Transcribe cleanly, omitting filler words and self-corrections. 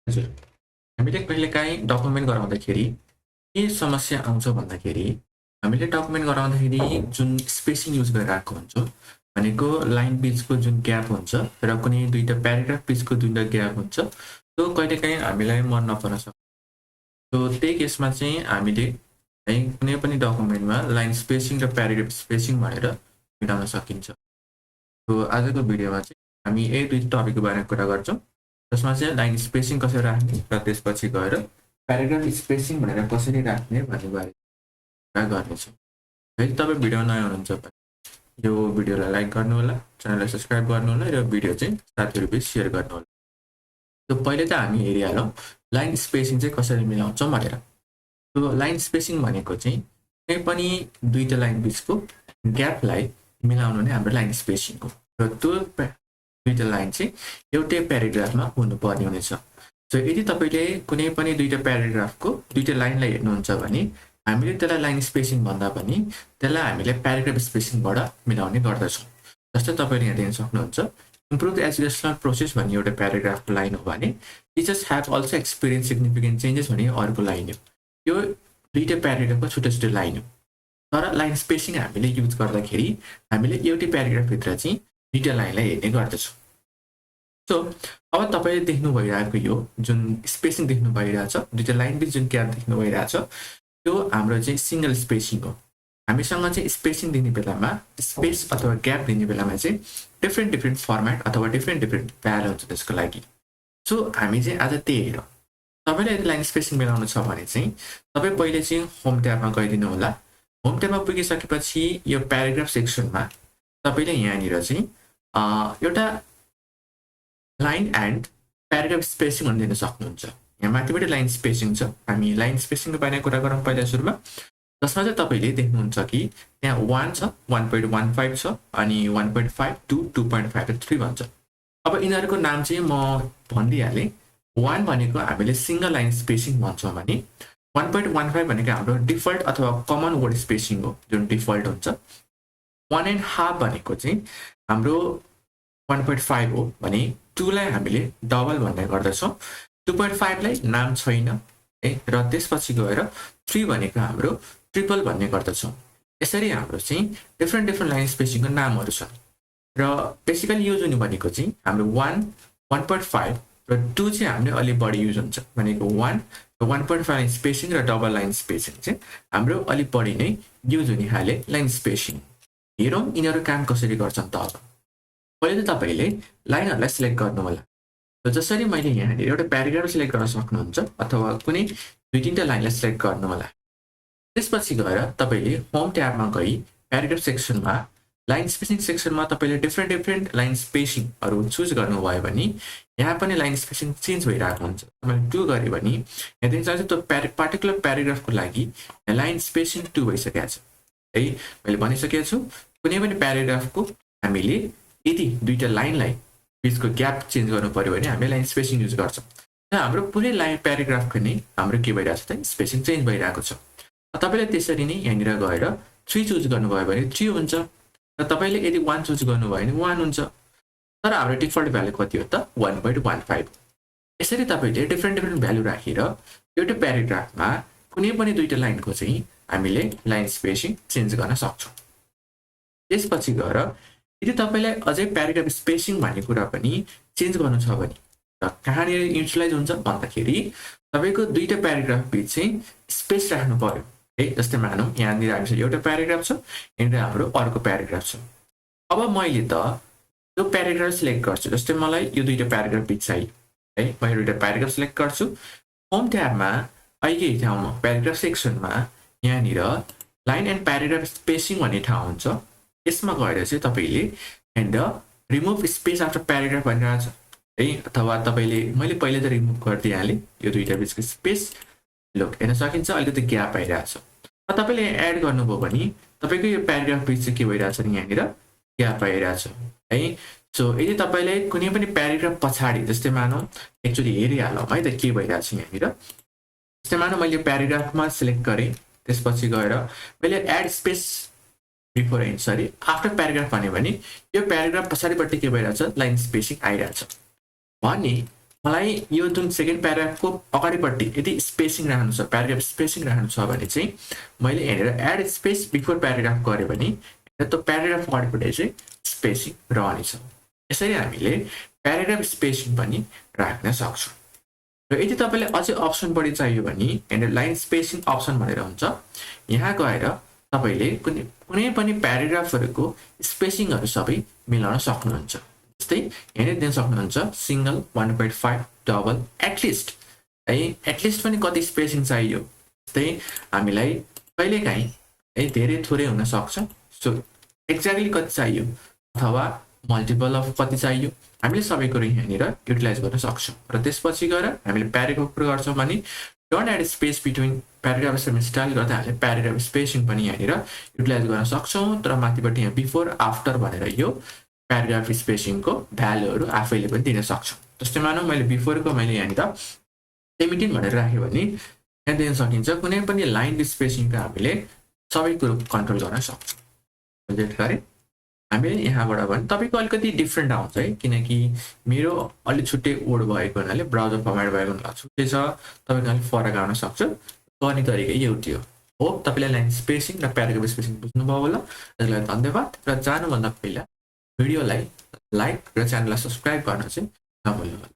हजुर। हामीले कहिलेकाहीँ डकुमेन्ट गराउँदाखेरि के समस्या आउँछ भन्दाखेरि, हामीले डकुमेन्ट गराउँदाखेरि जुन स्पेसिङ युज गरिरहेको हुन्छौँ, भनेको लाइन बिचको जुन ग्याप हुन्छ र कुनै दुईटा प्याराग्राफ बिचको दुईटा ग्याप हुन्छ, त्यो कहिलेकाहीँ हामीलाई मन नपर्न सक्छ। त्यही केसमा चाहिँ हामीले है कुनै पनि डकुमेन्टमा लाइन स्पेसिङ र प्याराग्राफ स्पेसिङ भनेर मिलाउन सकिन्छ। आजको भिडियोमा चाहिँ हामी यही दुई टपिकको बारेमा कुरा गर्छौँ, जसमा चाहिँ लाइन स्पेसिङ कसरी राख्ने र त्यसपछि गएर प्याराग्राफ स्पेसिङ भनेर कसरी राख्ने भन्ने बारे कुरा गर्नेछौँ। यदि तपाईँ भिडियो नयाँ हुनुहुन्छ भने यो भिडियोलाई लाइक गर्नुहोला, च्यानललाई सब्सक्राइब गर्नुहोला र भिडियो चाहिँ साथीहरू बिच सेयर गर्नुहोला। पहिले त हामी हेरिहालौँ लाइन स्पेसिङ चाहिँ कसरी मिलाउँछौँ भनेर। लाइन स्पेसिङ भनेको चाहिँ कुनै पनि दुईटा लाइन बिचको ग्यापलाई मिलाउनु नै हाम्रो लाइन स्पेसिङ हो र त्यो दुईटा लाइन चाहिँ एउटै प्याराग्राफमा हुनुपर्ने हुनेछ। यदि तपाईँले कुनै पनि दुईटा प्याराग्राफको दुईटा लाइनलाई हेर्नुहुन्छ भने हामीले त्यसलाई लाइन स्पेसिङ भन्दा पनि त्यसलाई हामीले प्याराग्राफ स्पेसिङबाट मिलाउने गर्दछौँ। जस्तै तपाईँले यहाँ देख्न सक्नुहुन्छ, इम्प्रुभ द एजुकेसनल प्रोसेस भन्ने एउटा प्याराग्राफको लाइन हो भने teachers have also experience significant changes भन्ने अर्को लाइन हो। यो दुईटा प्याराग्राफको छुट्टै छुट्टै लाइन हो, तर लाइन स्पेसिङ हामीले युज गर्दाखेरि हामीले एउटै प्याराग्राफभित्र चाहिँ दुईटा लाइनलाई हेर्ने गर्दछौँ। अब तपाईँले देख्नु भइरहेको यो जुन स्पेसिङ देख्नु भइरहेछ, दुईटा लाइन बिच जुन ग्याप देख्नु भइरहेछ, त्यो हाम्रो चाहिँ सिङ्गल स्पेसिङ हो। हामीसँग चाहिँ स्पेसिङ दिने बेलामा, स्पेस अथवा ग्याप दिने बेलामा चाहिँ डिफ्रेन्ट फर्मेट अथवा डिफ्रेन्ट भ्यालु हुन्छ त्यसको लागि। हामी चाहिँ आज त्यही हेरौँ। तपाईँले यदि लाइन स्पेसिङ मिलाउनु छ भने चाहिँ तपाईँ पहिले चाहिँ होम ट्याबमा गइदिनु होला। होम ट्याबमा पुगिसकेपछि यो प्याराग्राफ सेक्सनमा तपाईँले यहाँनिर चाहिँ एउटा लाइन एन्ड प्याराग्राफ स्पेसिङ भनेर दिन सक्नुहुन्छ। यहाँ माथिबाट लाइन स्पेसिङ छ। हामी लाइन स्पेसिङको बारेमा कुरा गरौँ पहिला सुरुमा, जसमा चाहिँ तपाईँले देख्नुहुन्छ कि त्यहाँ 1 छ, 1.15 छ, अनि 1.5, 2, 2.5 र 3 भन्छ। अब यिनीहरूको नाम चाहिँ म भनिदिइहालेँ। 1 भनेको हामीले सिङ्गल लाइन स्पेसिङ भन्छौँ भने 1.15 भनेको हाम्रो डिफल्ट अथवा कमन वर्ड स्पेसिङ हो, जुन डिफल्ट हुन्छ। 1.5 भनेको चाहिँ हाम्रो 1.5 हो भने 2 लाई हामीले डबल भन्ने गर्दछौँ। 2.5 लाई नाम छैन है, र त्यसपछि गएर 3 भनेको हाम्रो ट्रिपल भन्ने गर्दछौँ। यसरी हाम्रो चाहिँ डिफ्रेन्ट लाइन स्पेसिङको नामहरू छन् र बेसिकली युज हुने भनेको चाहिँ हाम्रो 1, 1.5 र 2 चाहिँ हामीले अलि बढी युज हुन्छ भनेको 1 र 1.5 लाइन स्पेसिङ र डबल लाइन स्पेसिङ चाहिँ हाम्रो अलि बढी नै युज हुने खाले लाइन स्पेसिङ। हेरौँ यिनीहरू काम कसरी गर्छन् त। अब पहिले त तपाईँले लाइनहरूलाई सिलेक्ट गर्नु होला। जसरी मैले यहाँनिर एउटा प्याराग्राफ सिलेक्ट गर्न सक्नुहुन्छ अथवा कुनै दुई तिनवटा लाइनलाई सिलेक्ट गर्नु होला। त्यसपछि गएर तपाईँले होम ट्याबमा गई प्याराग्राफ सेक्सनमा लाइन स्पेसिङ सेक्सनमा तपाईँले डिफ्रेन्ट लाइन स्पेसिङहरू चुज गर्नुभयो भने यहाँ पनि लाइन स्पेसिङ चेन्ज भइरहेको हुन्छ। तपाईँले 2 गऱ्यो भने यहाँ देख्नुहुन्छ त्यो पार्टिकुलर प्याराग्राफको लागि लाइन स्पेसिङ 2 भइसकेको छ है। मैले भनिसकेको छु कुनै पनि प्याराग्राफको हामीले यदि दुईटा लाइनलाई बिचको ग्याप चेन्ज गर्नु पर्यो भने हामीले लाइन स्पेसिङ युज गर्छौँ। र हाम्रो पुरै लाइन प्याराग्राफको नै हाम्रो के भइरहेको छ त स्पेसिङ चेन्ज भइरहेको छ। तपाईँले त्यसरी नै यहाँनिर गएर 3 चुज गर्नुभयो भने 3 हुन्छ, र तपाईँले यदि 1 चुज गर्नुभयो भने 1 हुन्छ। तर हाम्रो डिफल्ट भ्यालु कति हो त 1.15। यसरी तपाईँले डिफ्रेन्ट भ्यालु राखेर एउटा प्याराग्राफमा कुनै पनि दुईटा लाइनको चाहिँ हामीले लाइन स्पेसिङ चेन्ज गर्न सक्छौँ। त्यसपछि गएर यदि तपाईँलाई अझै प्याराग्राफ स्पेसिङ भन्ने कुरा पनि चेन्ज गर्नु छ भने र कहाँनिर युटिलाइज हुन्छ भन्दाखेरि तपाईँको दुईटा प्याराग्राफ बिच चाहिँ स्पेस राख्नु पर्यो है। जस्तै मानौँ यहाँनिर हामीसँग एउटा प्याराग्राफ छ, यहाँनिर हाम्रो अर्को प्याराग्राफ छ। अब मैले त यो प्याराग्राफ सिलेक्ट गर्छु। जस्तै मलाई यो दुईटा प्याराग्राफ बिच चाहियो है, म यो दुईटा प्याराग्राफ सिलेक्ट गर्छु। होम ट्याबमा अहिले ठाउँमा प्याराग्राफ सेक्सनमा यहाँनिर लाइन एन्ड प्याराग्राफ स्पेसिङ भन्ने ठाउँ हुन्छ। यसमा गएर चाहिँ तपाईँले and remove space after paragraph भनिरहेको छ है, अथवा तपाईँले मैले पहिले त रिमुभ गरिदिइहालेँ यो दुईटा बिचको स्पेस। लुक हेर्न सकिन्छ अलिकति ग्याप आइरहेको छ। तपाईँले एड गर्नुभयो भने तपाईँको यो प्याराग्राफ बिच चाहिँ के भइरहेछ नि यहाँनिर ग्याप आइरहेछ है। यदि तपाईँले कुनै पनि प्याराग्राफ पछाडि जस्तै मानौँ एक्चुअली हेरिहालौँ है त के भइरहेछ यहाँनिर। जस्तै मानौँ मैले प्याराग्राफमा सिलेक्ट गरेँ, त्यसपछि गएर मैले add space before after paragraph भन्यो भने यो प्याराग्राफ पछाडिपट्टि के भइरहेछ लाइन स्पेसिङ आइरहेछ भने मलाई यो जुन सेकेन्ड प्याराग्राफको अगाडिपट्टि यदि स्पेसिङ राख्नु छ, प्याराग्राफ स्पेसिङ राख्नु छ भने चाहिँ मैले यहाँनिर एड स्पेस बिफोर प्याराग्राफ गरेँ भने त्यो प्याराग्राफ अगाडिपट्टि चाहिँ स्पेसिङ रहनेछ। यसरी हामीले प्याराग्राफ स्पेसिङ पनि राख्न सक्छौँ। र यदि तपाईँलाई अझै अप्सन बढी चाहियो भने यहाँनिर लाइन स्पेसिङ अप्सन भनेर हुन्छ। यहाँ गएर तपाईँले कुनै पनि प्याराग्राफहरूको स्पेसिङहरू सबै मिलाउन सक्नुहुन्छ। जस्तै यहाँनिर दिन सक्नुहुन्छ सिंगल, 1.5, डबल, एटलिस्ट है, एटलिस्ट पनि कति स्पेसिङ चाहियो। जस्तै हामीलाई कहिलेकाहीँ है धेरै थोरै हुन सक्छ, सो एक्ज्याक्टली कति चाहियो अथवा मल्टिपल अफ कति चाहियो हामीले सबै कुरो यहाँनिर युटिलाइज गर्न सक्छौँ। र त्यसपछि गएर हामीले प्याराग्राफ पुरा गर्छौँ भने don't add space between paragraph style गर्दा हामीले प्याराग्राफ स्पेसिङ पनि यहाँनिर युटिलाइज गर्न सक्छौँ। तर माथिपट्टि यहाँ बिफोर आफ्टर भनेर यो प्याराग्राफ स्पेसिङको भ्यालुहरू आफैले पनि दिन सक्छौँ। जस्तै मानौँ मैले बिफोरको मैले यहाँनिर 17 भनेर राखेँ भने यहाँ दिन सकिन्छ कुनै पनि लाइन स्पेसिङको हामीले सबै कुरो कन्ट्रोल गर्न सक्छौँ। गरे हामीले यहाँबाट भने तपाईँको अलिकति डिफ्रेन्ट आउँछ है, किनकि मेरो अलिक छुट्टै वर्ड भएको हुनाले ब्राउजर फर्मेट भएको हुनाले छुट्टै छ, तपाईँको अलिक फरक आउन सक्छ। गर्ने तरिका एउटै हो। होप तपाईँलाई लाइन स्पेसिङ र प्याराग्राफ स्पेसिङ बुझ्नुभयो होला। त्यसलाई धन्यवाद। र जानुभन्दा पहिला भिडियोलाई लाइक र च्यानललाई सब्सक्राइब गर्न चाहिँ नभुल्नु होला।